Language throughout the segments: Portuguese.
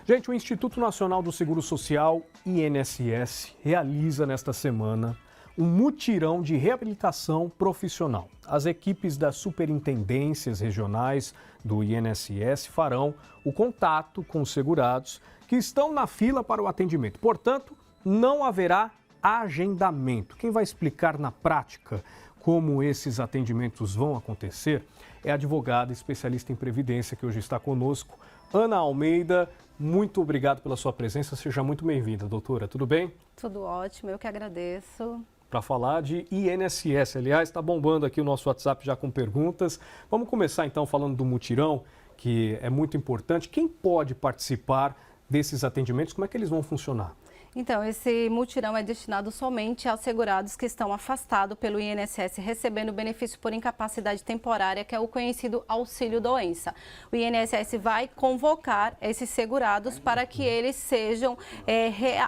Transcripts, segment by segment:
Gente, o Instituto Nacional do Seguro Social, INSS, realiza nesta semana um mutirão de reabilitação profissional. As equipes das superintendências regionais do INSS farão o contato com os segurados que estão na fila para o atendimento. Portanto, não haverá agendamento. Quem vai explicar na prática como esses atendimentos vão acontecer é a advogada especialista em previdência que hoje está conosco, Ana Almeida. Muito obrigado pela sua presença, seja muito bem-vinda, doutora. Tudo bem? Tudo ótimo, eu que agradeço. Para falar de INSS, aliás, está bombando aqui o nosso WhatsApp já com perguntas. Vamos começar então falando do mutirão, que é muito importante. Quem pode participar desses atendimentos? Como é que eles vão funcionar? Então, esse mutirão é destinado somente aos segurados que estão afastados pelo INSS recebendo benefício por incapacidade temporária, que é o conhecido auxílio-doença. O INSS vai convocar esses segurados para que eles sejam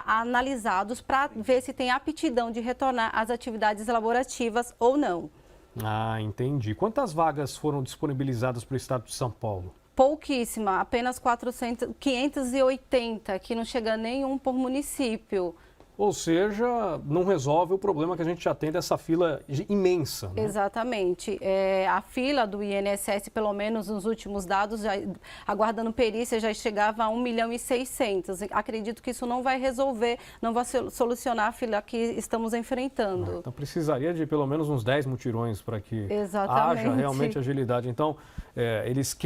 analisados para ver se tem aptidão de retornar às atividades laborativas ou não. Ah, entendi. Quantas vagas foram disponibilizadas para o estado de São Paulo? Pouquíssima, apenas 580, que não chega nenhum por município. Ou seja, não resolve o problema que a gente já tem dessa fila imensa, né? Exatamente. A fila do INSS, pelo menos nos últimos dados, já, aguardando perícia, já chegava a 1.600.000. Acredito que isso não vai resolver, não vai solucionar a fila que estamos enfrentando. Então precisaria de pelo menos uns 10 mutirões para que Exatamente. haja realmente agilidade. Então, eles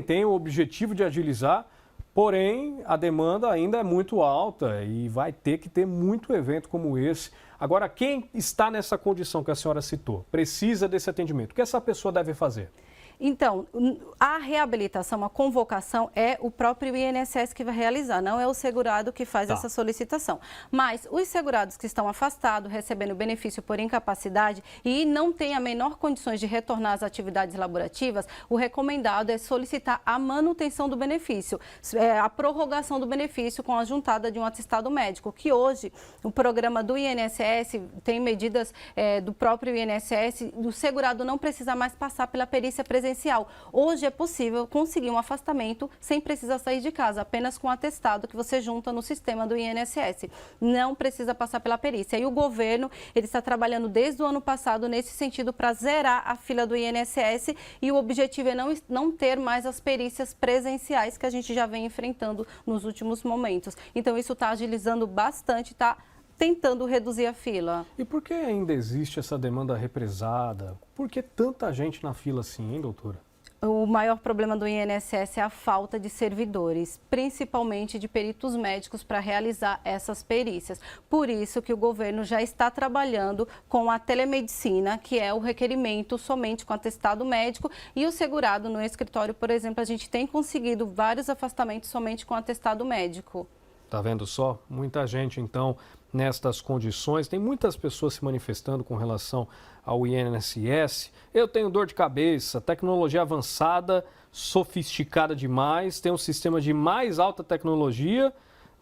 têm o objetivo de agilizar, porém, a demanda ainda é muito alta e vai ter que ter muito evento como esse. Agora, quem está nessa condição que a senhora citou, precisa desse atendimento, o que essa pessoa deve fazer? Então, a reabilitação, a convocação é o próprio INSS que vai realizar, não é o segurado que faz essa solicitação. Mas os segurados que estão afastados, recebendo benefício por incapacidade e não têm a menor condições de retornar às atividades laborativas, o recomendado é solicitar a manutenção do benefício, a prorrogação do benefício com a juntada de um atestado médico, que hoje o programa do INSS tem medidas do próprio INSS, o segurado não precisa mais passar pela perícia presencial. Hoje é possível conseguir um afastamento sem precisar sair de casa, apenas com um atestado que você junta no sistema do INSS. Não precisa passar pela perícia. E o governo, ele está trabalhando desde o ano passado nesse sentido para zerar a fila do INSS e o objetivo é não ter mais as perícias presenciais que a gente já vem enfrentando nos últimos momentos. Então isso está agilizando bastante, está tentando reduzir a fila. E por que ainda existe essa demanda represada? Por que tanta gente na fila assim, hein, doutora? O maior problema do INSS é a falta de servidores, principalmente de peritos médicos para realizar essas perícias. Por isso que o governo já está trabalhando com a telemedicina, que é o requerimento somente com atestado médico, e o segurado no escritório, por exemplo, a gente tem conseguido vários afastamentos somente com atestado médico. Tá vendo só? Muita gente, então, nestas condições. Tem muitas pessoas se manifestando com relação ao INSS. Eu tenho dor de cabeça, tecnologia avançada, sofisticada demais, tem um sistema de mais alta tecnologia,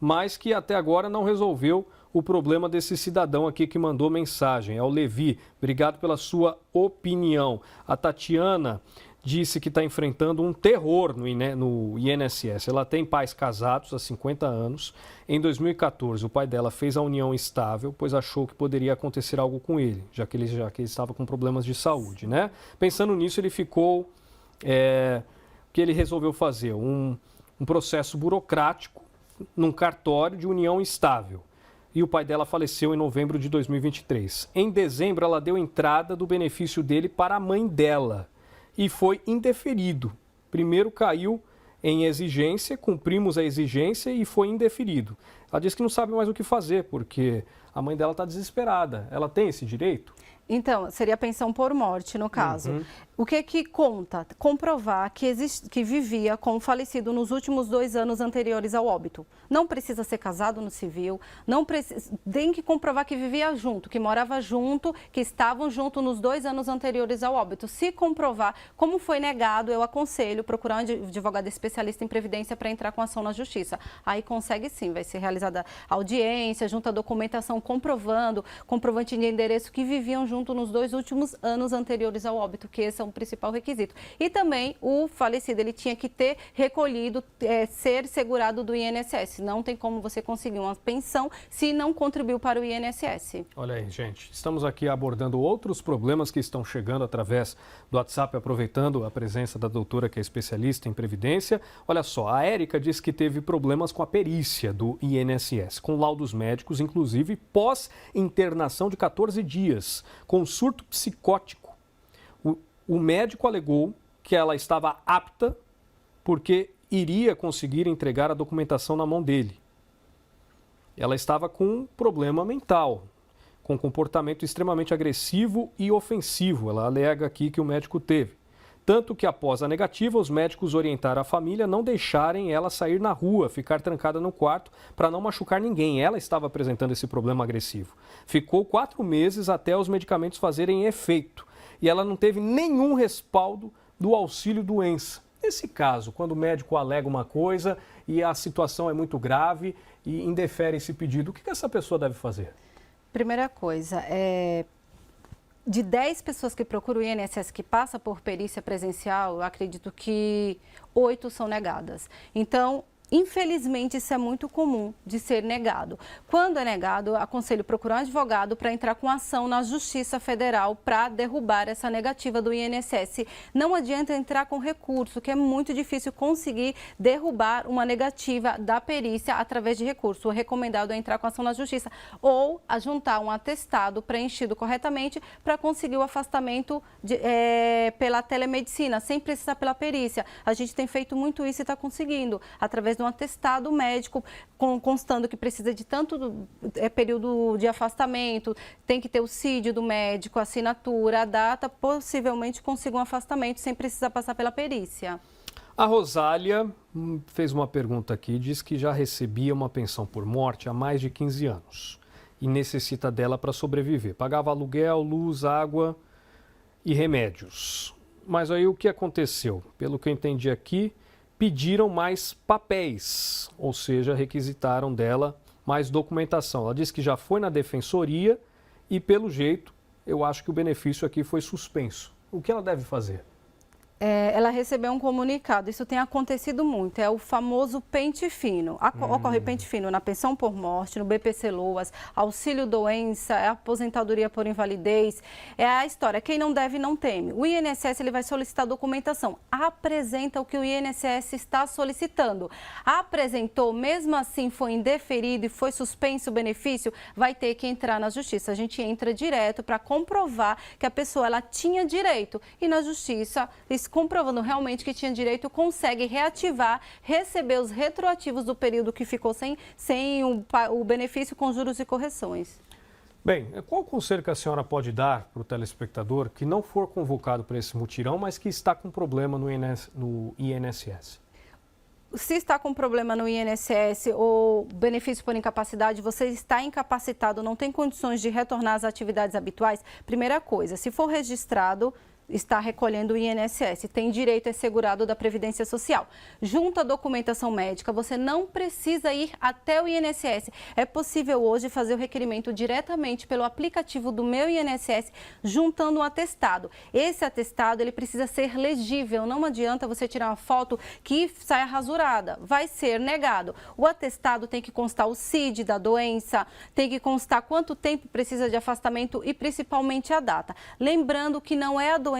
mas que até agora não resolveu o problema desse cidadão aqui que mandou mensagem. É o Levi. Obrigado pela sua opinião. A Tatiana disse que está enfrentando um terror no INSS. Ela tem pais casados há 50 anos. Em 2014, o pai dela fez a união estável, pois achou que poderia acontecer algo com ele, já que ele estava com problemas de saúde, né? Pensando nisso, ele ficou... o que ele resolveu fazer? Um processo burocrático num cartório de união estável. E o pai dela faleceu em novembro de 2023. Em dezembro, ela deu entrada do benefício dele para a mãe dela. E foi indeferido. Primeiro caiu em exigência, cumprimos a exigência e foi indeferido. Ela disse que não sabe mais o que fazer, porque a mãe dela está desesperada. Ela tem esse direito? Então, seria pensão por morte, no caso. Uhum. O que conta? Comprovar que vivia com o falecido nos últimos 2 anos anteriores ao óbito. Não precisa ser casado no civil, tem que comprovar que vivia junto, que morava junto, que estavam junto nos 2 anos anteriores ao óbito. Se comprovar, como foi negado, eu aconselho procurar um advogado especialista em previdência para entrar com ação na justiça. Aí consegue sim, vai ser realizada audiência, junta documentação comprovando, comprovante de endereço que viviam juntos junto nos 2 últimos anos anteriores ao óbito, que esse é um principal requisito. E também o falecido, ele tinha que ter recolhido, ser segurado do INSS. Não tem como você conseguir uma pensão se não contribuiu para o INSS. Olha aí, gente, estamos aqui abordando outros problemas que estão chegando através do WhatsApp, aproveitando a presença da doutora, que é especialista em Previdência. Olha só, a Érica disse que teve problemas com a perícia do INSS, com laudos médicos, inclusive pós-internação de 14 dias, com surto psicótico. O médico alegou que ela estava apta porque iria conseguir entregar a documentação na mão dele. Ela estava com um problema mental, com comportamento extremamente agressivo e ofensivo. Ela alega aqui que o médico teve. Tanto que, após a negativa, os médicos orientaram a família a não deixarem ela sair na rua, ficar trancada no quarto, para não machucar ninguém. Ela estava apresentando esse problema agressivo. Ficou 4 meses até os medicamentos fazerem efeito. E ela não teve nenhum respaldo do auxílio-doença. Nesse caso, quando o médico alega uma coisa e a situação é muito grave e indefere esse pedido, o que essa pessoa deve fazer? Primeira coisa, de 10 pessoas que procuram o INSS que passa por perícia presencial, eu acredito que 8 são negadas. Então, infelizmente, isso é muito comum de ser negado. Quando é negado, eu aconselho procurar um advogado para entrar com ação na Justiça Federal para derrubar essa negativa do INSS. Não adianta entrar com recurso, que é muito difícil conseguir derrubar uma negativa da perícia através de recurso. O recomendado é entrar com ação na Justiça ou juntar um atestado preenchido corretamente para conseguir o afastamento pela telemedicina, sem precisar pela perícia. A gente tem feito muito isso e está conseguindo, através de um atestado médico, constando que precisa de tanto período de afastamento, tem que ter o CID do médico, a assinatura, a data, possivelmente consiga um afastamento sem precisar passar pela perícia. A Rosália fez uma pergunta aqui, diz que já recebia uma pensão por morte há mais de 15 anos e necessita dela para sobreviver. Pagava aluguel, luz, água e remédios. Mas aí o que aconteceu? Pelo que eu entendi aqui, pediram mais papéis, ou seja, requisitaram dela mais documentação. Ela disse que já foi na defensoria e, pelo jeito, eu acho que o benefício aqui foi suspenso. O que ela deve fazer? Ela recebeu um comunicado, isso tem acontecido muito, é o famoso pente fino. Ocorre pente fino na pensão por morte, no BPC Loas, auxílio doença, aposentadoria por invalidez. É a história, quem não deve não teme. O INSS ele vai solicitar documentação, apresenta o que o INSS está solicitando. Apresentou, mesmo assim foi indeferido e foi suspenso o benefício, vai ter que entrar na justiça. A gente entra direto para comprovar que a pessoa ela tinha direito e na justiça comprovando realmente que tinha direito, consegue reativar, receber os retroativos do período que ficou sem o benefício com juros e correções. Bem, qual o conselho que a senhora pode dar para o telespectador que não for convocado para esse mutirão, mas que está com problema no INSS? Se está com problema no INSS ou benefício por incapacidade, você está incapacitado, não tem condições de retornar às atividades habituais, primeira coisa, se for registrado, está recolhendo o INSS, tem direito assegurado da Previdência Social. Junto à documentação médica, você não precisa ir até o INSS. É possível hoje fazer o requerimento diretamente pelo aplicativo do Meu INSS, juntando um atestado. Esse atestado, ele precisa ser legível, não adianta você tirar uma foto que saia rasurada, vai ser negado. O atestado tem que constar o CID da doença, tem que constar quanto tempo precisa de afastamento e principalmente a data. Lembrando que não é a doença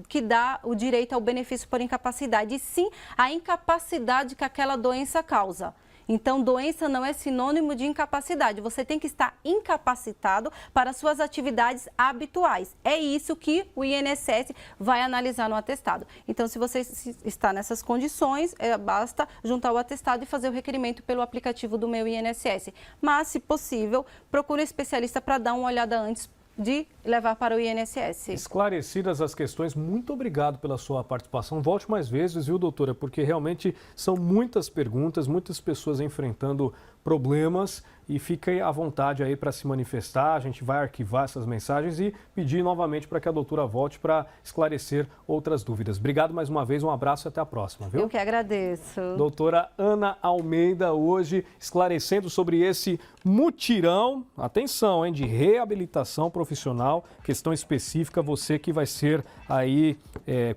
que dá o direito ao benefício por incapacidade, e sim a incapacidade que aquela doença causa. Então, doença não é sinônimo de incapacidade. Você tem que estar incapacitado para suas atividades habituais. É isso que o INSS vai analisar no atestado. Então, se você está nessas condições, basta juntar o atestado e fazer o requerimento pelo aplicativo do Meu INSS. Mas, se possível, procure um especialista para dar uma olhada antes de levar para o INSS. Esclarecidas as questões, muito obrigado pela sua participação. Volte mais vezes, viu, doutora? Porque realmente são muitas perguntas, muitas pessoas enfrentando problemas e fique à vontade aí para se manifestar. A gente vai arquivar essas mensagens e pedir novamente para que a doutora volte para esclarecer outras dúvidas. Obrigado mais uma vez, um abraço e até a próxima, viu? Eu que agradeço. Doutora Ana Almeida, hoje esclarecendo sobre esse mutirão, atenção, hein, de reabilitação profissional, questão específica, você que vai ser aí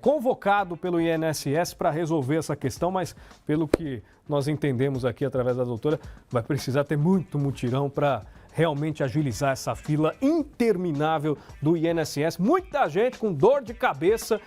convocado pelo INSS para resolver essa questão, mas pelo que nós entendemos aqui através da doutora, vai precisar ter muito mutirão para realmente agilizar essa fila interminável do INSS. Muita gente com dor de cabeça.